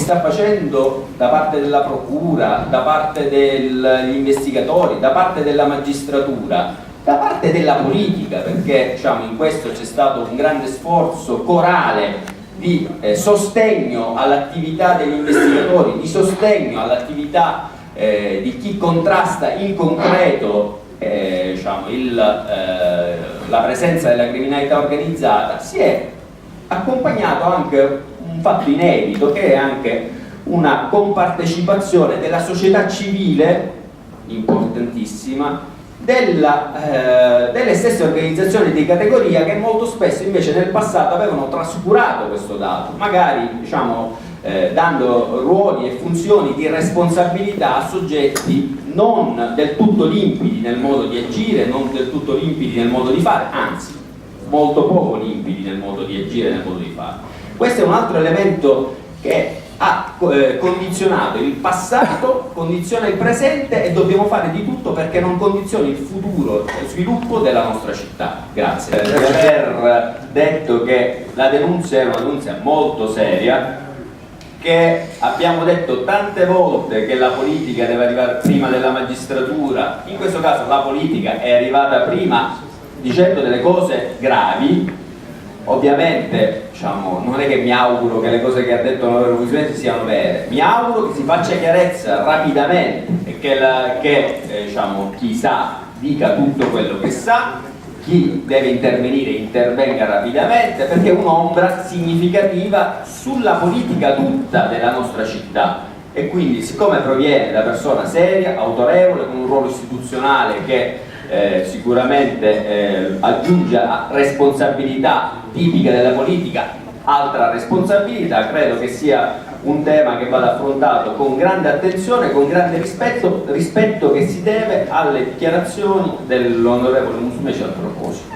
sta facendo da parte della procura, da parte degli investigatori, da parte della magistratura, da parte della politica, perché diciamo, in questo c'è stato un grande sforzo corale di sostegno all'attività degli investigatori, di sostegno all'attività di chi contrasta in concreto diciamo, la presenza della criminalità organizzata. Si è accompagnato anche un fatto inedito, che è anche una compartecipazione della società civile importantissima, delle stesse organizzazioni di categoria, che molto spesso invece nel passato avevano trascurato questo dato, magari diciamo, dando ruoli e funzioni di responsabilità a soggetti non del tutto limpidi nel modo di agire, non del tutto limpidi nel modo di fare, anzi molto poco limpidi nel modo di agire e nel modo di fare. Questo è un altro elemento che ha condizionato il passato, condiziona il presente, e dobbiamo fare di tutto perché non condizioni il futuro e lo sviluppo della nostra città. Grazie per aver detto che la denuncia è una denuncia molto seria, che abbiamo detto tante volte che la politica deve arrivare prima della magistratura. In questo caso la politica è arrivata prima dicendo delle cose gravi. Ovviamente diciamo, non è che mi auguro che le cose che ha detto l'onorevole Presidente siano vere, mi auguro che si faccia chiarezza rapidamente e che diciamo, chi sa dica tutto quello che sa, chi deve intervenire intervenga rapidamente, perché è un'ombra significativa sulla politica tutta della nostra città. E quindi, siccome proviene da persona seria, autorevole, con un ruolo istituzionale che sicuramente aggiunge a responsabilità tipiche della politica altra responsabilità, credo che sia un tema che vada affrontato con grande attenzione, con grande rispetto che si deve alle dichiarazioni dell'onorevole Musumeci al proposito.